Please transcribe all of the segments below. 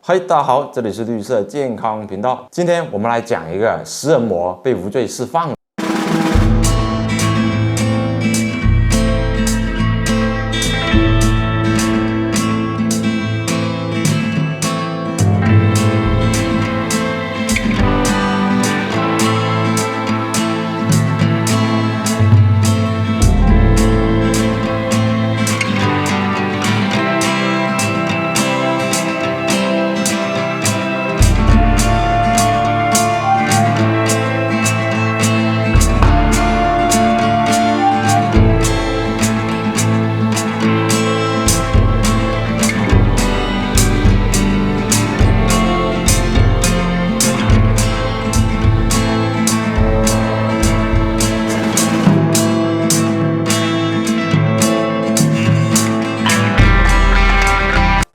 嗨，大家好，这里是绿色健康频道。今天我们来讲一个食人魔被无罪释放。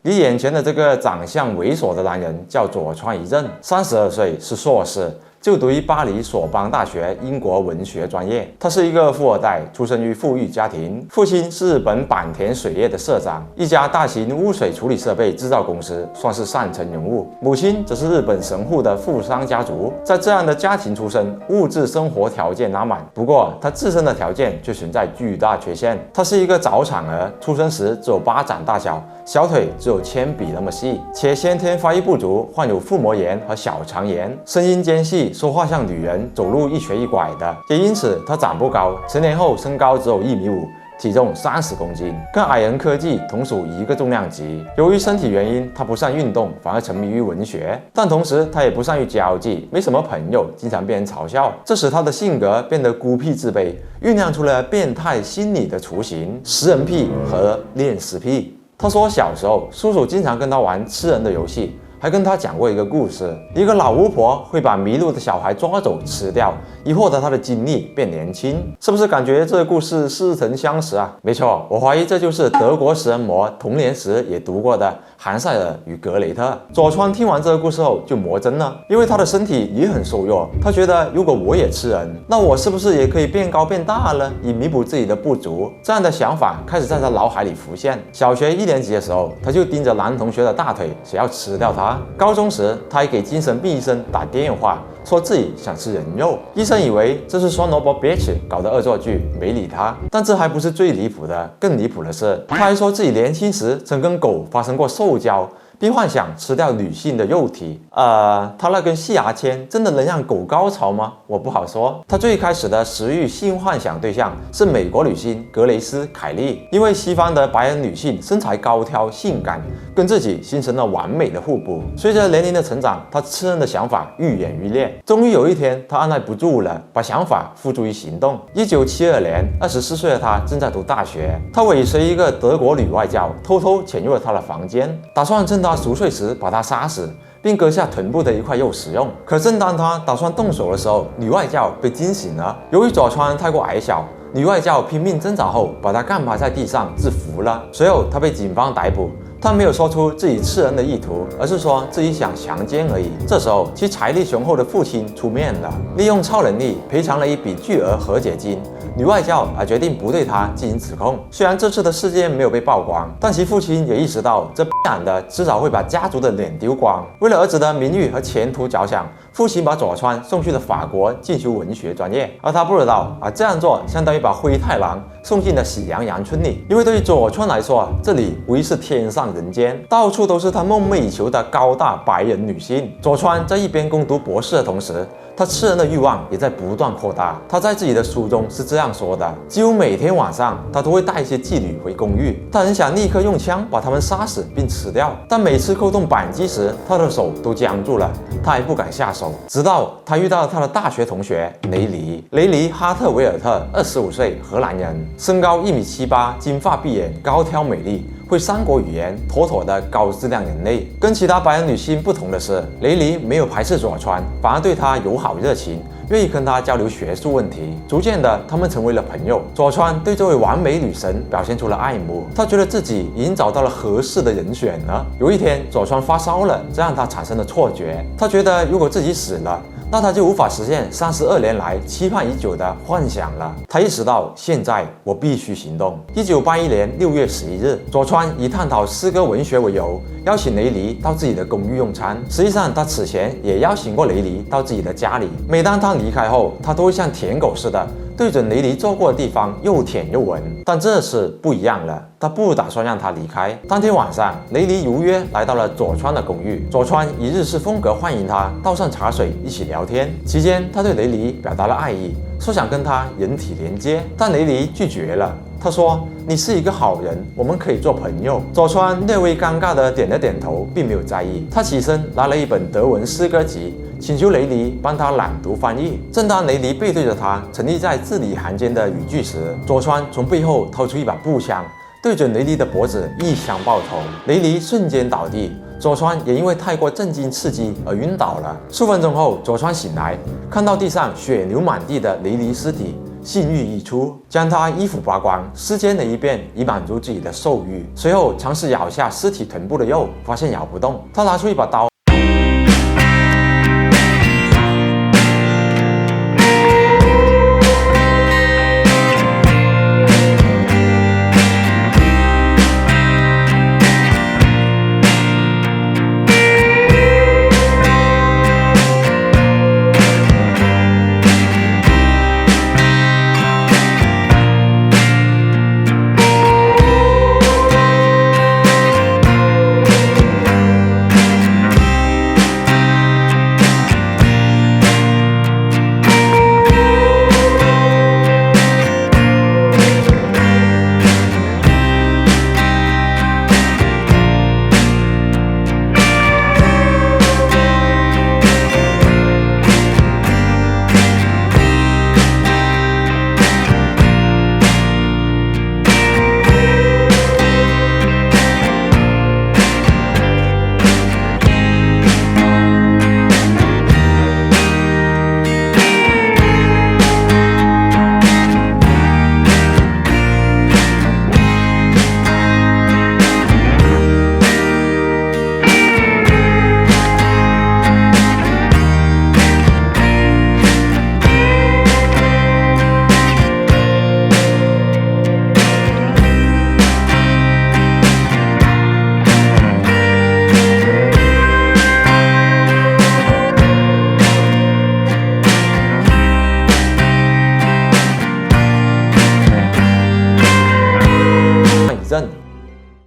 你眼前的这个长相猥琐的男人叫佐川一正，32岁，是硕士，就读于巴黎索邦大学英国文学专业。他是一个富二代，出生于富裕家庭，父亲是日本坂田水业的社长，一家大型污水处理设备制造公司，算是上层人物。母亲则是日本神户的富商家族。在这样的家庭出身，物质生活条件拉满，不过他自身的条件却存在巨大缺陷。他是一个早产儿，出生时只有巴掌大小，小腿只有铅笔那么细，且先天发育不足，患有腹膜炎和小肠炎，声音尖细，说话像女人，走路一瘸一拐的，也因此他长不高，成年后身高只有1.5米，体重30公斤，跟矮人科技同属一个重量级。由于身体原因，他不善运动，反而沉迷于文学，但同时他也不善于交际，没什么朋友，经常被人嘲笑，这使他的性格变得孤僻自卑，酝酿出了变态心理的雏形——食人癖和恋尸癖。他说，小时候叔叔经常跟他玩吃人的游戏，还跟他讲过一个故事，一个老巫婆会把迷路的小孩抓走吃掉，以获得他的精力变年轻。是不是感觉这个故事似曾相识啊？没错，我怀疑这就是德国食人魔童年时也读过的韩塞尔与格雷特。佐川听完这个故事后就魔怔了，因为他的身体也很瘦弱，他觉得如果我也吃人，那我是不是也可以变高变大了，以弥补自己的不足？这样的想法开始在他脑海里浮现。小学1年级的时候，他就盯着男同学的大腿，想要吃掉他。高中时，他还给精神病医生打电话，说自己想吃人肉。医生以为这是双萝卜 bitch 搞的恶作剧，没理他。但这还不是最离谱的，更离谱的是，他还说自己年轻时曾跟狗发生过兽交，并幻想吃掉女性的肉体。他那根细牙签真的能让狗高潮吗？我不好说。他最开始的食欲性幻想对象是美国女星格雷斯·凯利，因为西方的白人女性身材高挑性感，跟自己形成了完美的互补。随着年龄的成长，他吃人的想法愈演愈烈。终于有一天，他按耐不住了，把想法付诸于行动。1972年，24岁的他正在读大学，他尾随一个德国女外教，偷偷潜入了她的房间，打算趁她熟睡时把她杀死，并割下臀部的一块肉食用。可正当他打算动手的时候，女外教被惊醒了。由于佐川太过矮小，女外教拼命挣扎后把他干趴在地上制服了。随后他被警方逮捕。他没有说出自己吃人的意图，而是说自己想强奸而已。这时候，其财力雄厚的父亲出面了，利用超能力赔偿了一笔巨额和解金。女外教决定不对他进行指控。虽然这次的事件没有被曝光，但其父亲也意识到这男的迟早会把家族的脸丢光。为了儿子的名誉和前途着想，父亲把佐川送去了法国进修文学专业。而他不知道这样做相当于把灰太狼送进了喜羊羊村里，因为对于佐川来说，这里无疑是天上人间，到处都是他梦寐以求的高大白人女性。佐川在一边攻读博士的同时，他吃人的欲望也在不断扩大。他在自己的书中是这样说的：几乎每天晚上，他都会带一些妓女回公寓，他很想立刻用枪把他们杀死并吃掉，但每次扣动扳机时，他的手都僵住了，他还不敢下手。直到他遇到了他的大学同学雷尼·哈特维尔特，25岁，荷兰人，身高1.78米，金发碧眼，高挑美丽，会3国语言，妥妥的高质量人类。跟其他白人女性不同的是，雷尼没有排斥佐川，反而对他友好热情，愿意跟他交流学术问题。逐渐的，他们成为了朋友。佐川对这位完美女神表现出了爱慕，他觉得自己已经找到了合适的人选了。有一天，佐川发烧了，这让他产生了错觉。他觉得如果自己死了，那他就无法实现32年来期盼已久的幻想了。他意识到，现在我必须行动。1981年6月11日，佐川以探讨诗歌文学为由，邀请雷尼到自己的公寓用餐。实际上，他此前也邀请过雷尼到自己的家里。每当他离开后，他都会像舔狗似的对准雷尼坐过的地方又舔又闻。但这次不一样了，他不打算让他离开。当天晚上，雷尼如约来到了佐川的公寓。佐川以日式风格欢迎他，倒上茶水，一起聊天。期间，他对雷尼表达了爱意，说想跟他人体连接，但雷尼拒绝了。他说：“你是一个好人，我们可以做朋友。”佐川略微尴尬地点了点头，并没有在意。他起身拿了一本德文诗歌集，请求雷尼帮他朗读翻译。正当雷尼背对着他，沉溺在字里行间的语句时，佐川从背后掏出一把步枪，对准雷尼的脖子一枪爆头。雷尼瞬间倒地，佐川也因为太过震惊刺激而晕倒了。数分钟后，佐川醒来，看到地上血流满地的雷尼尸体，性欲一出，将他衣服扒光，尸检了一遍，以满足自己的兽欲。随后尝试咬下尸体臀部的肉，发现咬不动，他拿出一把刀。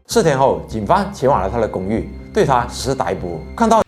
4天后，警方前往了他的公寓，对他实施逮捕。看到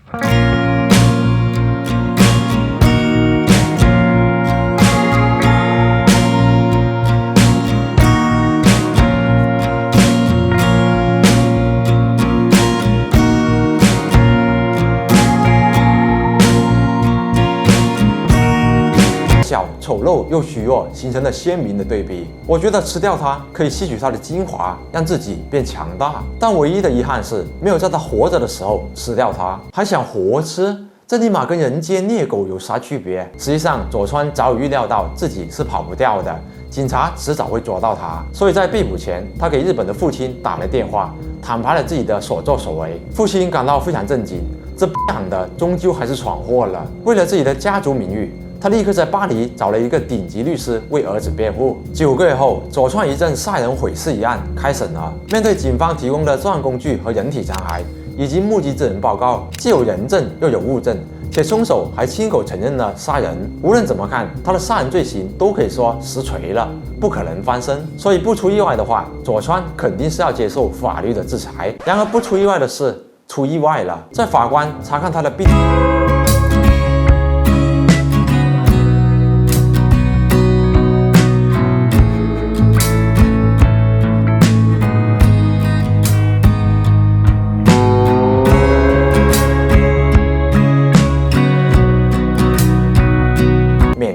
丑陋又虚弱，形成了鲜明的对比。我觉得吃掉它可以吸取它的精华，让自己变强大。但唯一的遗憾是，没有在他活着的时候吃掉它。还想活吃，这立马跟人间猎狗有啥区别？实际上，佐川早已预料到自己是跑不掉的，警察迟早会抓到他。所以在被捕前，他给日本的父亲打了电话，坦白了自己的所作所为。父亲感到非常震惊，这样的终究还是闯祸了。为了自己的家族名誉，他立刻在巴黎找了一个顶级律师为儿子辩护。9个月后，佐川一正杀人毁尸一案开审了。面对警方提供的作案工具和人体残骸，以及目击证人报告，既有人证又有物证，且凶手还亲口承认了杀人。无论怎么看，他的杀人罪行都可以说实锤了，不可能翻身。所以不出意外的话，佐川肯定是要接受法律的制裁。然而不出意外的是，出意外了。在法官查看他的病。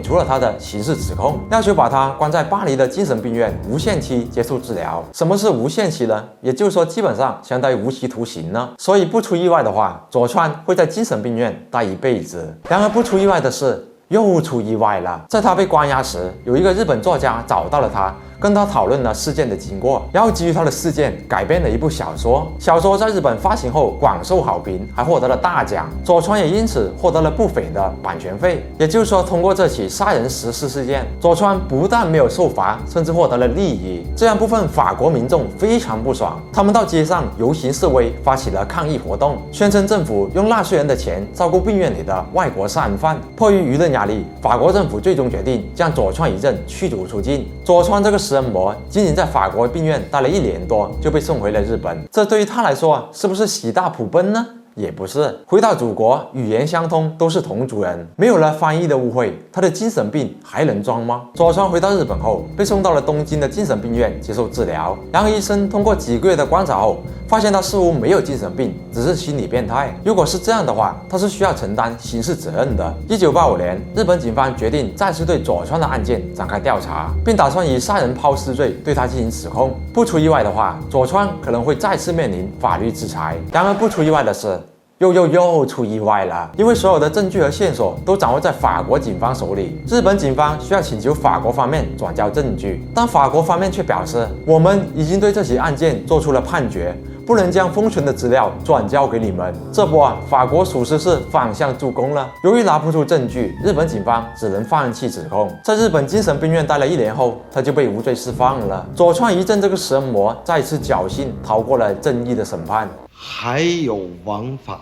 除了他的刑事指控，要求把他关在巴黎的精神病院无限期接受治疗。什么是无限期呢？也就是说，基本上相当于无期徒刑呢。所以不出意外的话，佐川会在精神病院待一辈子。然而不出意外的是，又出意外了。在他被关押时，有一个日本作家找到了他，跟他讨论了事件的经过，然后基于他的事件改编了一部小说。小说在日本发行后广受好评，还获得了大奖。佐川也因此获得了不菲的版权费。也就是说，通过这起杀人实施事件，佐川不但没有受罚，甚至获得了利益。这样部分法国民众非常不爽，他们到街上游行示威，发起了抗议活动，宣称政府用纳税人的钱照顾病院里的外国杀人犯。迫于舆论压力，法国政府最终决定将佐川一正驱逐出境。佐川这个食人魔仅仅在法国病院待了1年多，就被送回了日本。这对于他来说，是不是喜大普奔呢？也不是，回到祖国，语言相通，都是同族人，没有了翻译的误会，他的精神病还能装吗？佐川回到日本后，被送到了东京的精神病院接受治疗。然而医生通过几个月的观察后，发现他似乎没有精神病，只是心理变态。如果是这样的话，他是需要承担刑事责任的。1985年，日本警方决定再次对佐川的案件展开调查，并打算以杀人抛尸罪对他进行指控。不出意外的话，佐川可能会再次面临法律制裁。然而不出意外的是，又出意外了，因为所有的证据和线索都掌握在法国警方手里。日本警方需要请求法国方面转交证据，但法国方面却表示，我们已经对这起案件做出了判决，不能将封存的资料转交给你们。这不法国属实是反向助攻了。由于拿不出证据，日本警方只能放弃指控。在日本精神病院待了1年后，他就被无罪释放了。佐川一正这个食人魔再次侥幸逃过了正义的审判。还有王法吗？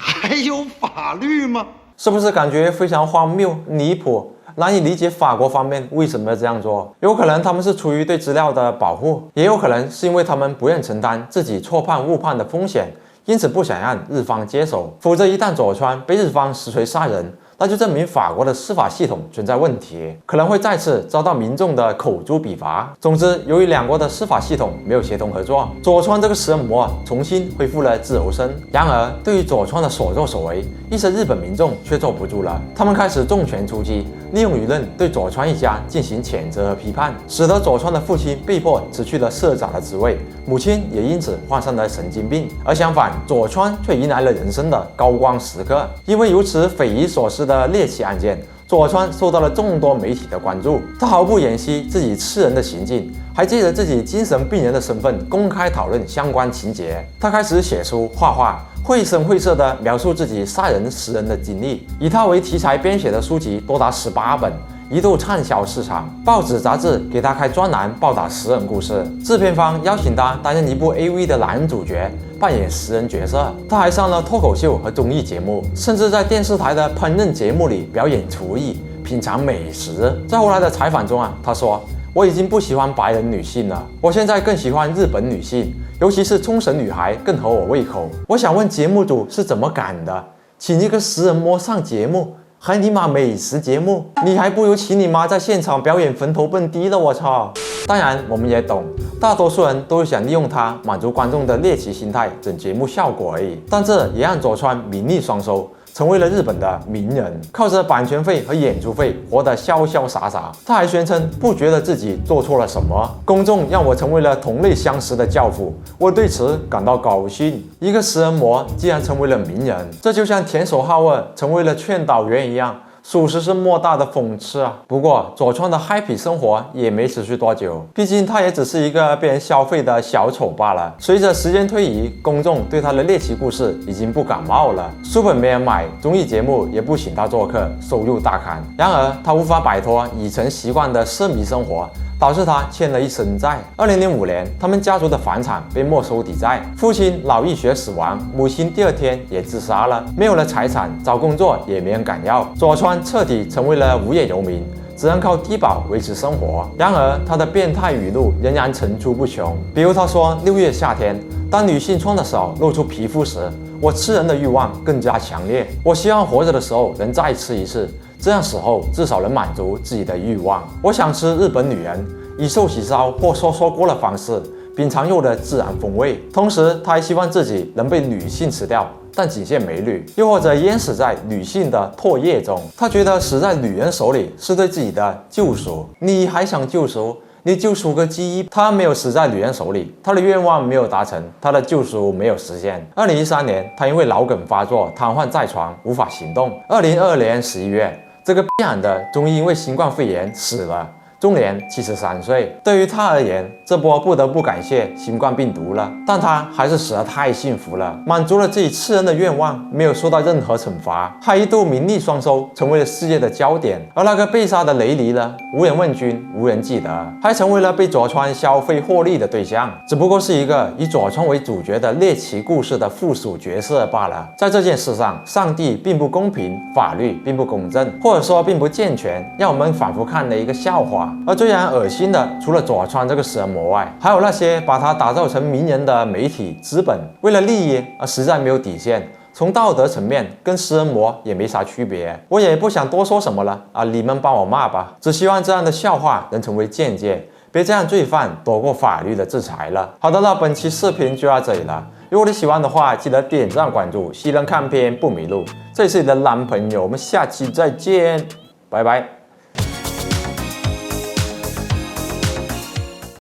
还有法律吗？是不是感觉非常荒谬、离谱，难以理解法国方面为什么要这样做？有可能他们是出于对资料的保护，也有可能是因为他们不愿承担自己错判误判的风险，因此不想让日方接手。否则一旦佐川被日方实锤杀人，那就证明法国的司法系统存在问题，可能会再次遭到民众的口诛笔伐。总之，由于两国的司法系统没有协同合作，佐川这个食人魔重新恢复了自由身。然而，对于佐川的所作所为，一些日本民众却坐不住了，他们开始重拳出击，利用舆论对佐川一家进行谴责和批判，使得佐川的父亲被迫辞去了社长的职位，母亲也因此患上了神经病。而相反，佐川却迎来了人生的高光时刻，因为如此匪夷所思的猎奇案件，佐川受到了众多媒体的关注。他毫不掩饰自己吃人的行径，还借着自己精神病人的身份公开讨论相关情节。他开始写书、画画，绘声绘色地描述自己杀人食人的经历。以他为题材编写的书籍多达18本，一度畅销市场。报纸杂志给他开专栏报道食人故事，制片方邀请他担任一部 AV 的男主角，扮演食人角色。他还上了脱口秀和综艺节目，甚至在电视台的烹饪节目里表演厨艺，品尝美食。在后来的采访中他说，我已经不喜欢白人女性了，我现在更喜欢日本女性，尤其是冲绳女孩更合我胃口。我想问节目组是怎么敢的，请一个食人魔上节目，还你妈美食节目，你还不如请你妈在现场表演坟头蹦迪了，我操！当然我们也懂，大多数人都是想利用它满足观众的猎奇心态，整节目效果而已。但这也让佐川名利双收，成为了日本的名人，靠着版权费和演出费活得潇潇洒洒。他还宣称不觉得自己做错了什么，公众让我成为了同类相识的教父，我对此感到高兴。一个食人魔竟然成为了名人，这就像田所浩二成为了劝导员一样，属实是莫大的讽刺啊！不过佐川的 happy 生活也没持续多久，毕竟他也只是一个被人消费的小丑罢了。随着时间推移，公众对他的猎奇故事已经不感冒了，书本没人买，综艺节目也不请他做客，收入大砍。然而他无法摆脱已成习惯的奢靡生活，导致他欠了一身债。2005年，他们家族的房产被没收抵债，父亲脑溢血死亡，母亲第2天也自杀了。没有了财产，找工作也没人敢要，佐川彻底成为了无业游民，只能靠低保维持生活。然而他的变态语录仍然层出不穷，比如他说6月夏天，当女性穿的少露出皮肤时，我吃人的欲望更加强烈，我希望活着的时候能再吃一次，这样死后至少能满足自己的欲望。我想吃日本女人，以寿喜烧或涮涮锅的方式品尝肉的自然风味。同时他还希望自己能被女性吃掉，但仅限美女，又或者淹死在女性的唾液中。他觉得死在女人手里是对自己的救赎。你还想救赎？你救赎个鸡！他没有死在女人手里，他的愿望没有达成，他的救赎没有实现。2013年，他因为脑梗发作瘫痪在床，无法行动。2022年11月，这个的终于因为新冠肺炎死了。终年73岁。对于他而言，这波不得不感谢新冠病毒了，但他还是死得太幸福了，满足了自己吃人的愿望，没有受到任何惩罚，还一度名利双收，成为了世界的焦点。而那个被杀的雷尼呢，无人问津，无人记得，还成为了被佐川消费获利的对象，只不过是一个以佐川为主角的猎奇故事的附属角色罢了。在这件事上，上帝并不公平，法律并不公正，或者说并不健全，让我们反复看了一个笑话。而最让人恶心的，除了佐川这个食人魔外，还有那些把他打造成名人的媒体资本，为了利益而实在没有底线。从道德层面跟食人魔也没啥区别，我也不想多说什么了啊，你们帮我骂吧。只希望这样的笑话能成为见解，别再让罪犯躲过法律的制裁了。好的，那本期视频就到这里了。如果你喜欢的话，记得点赞关注，西人看片不迷路。这里是你的男朋友，我们下期再见，拜拜。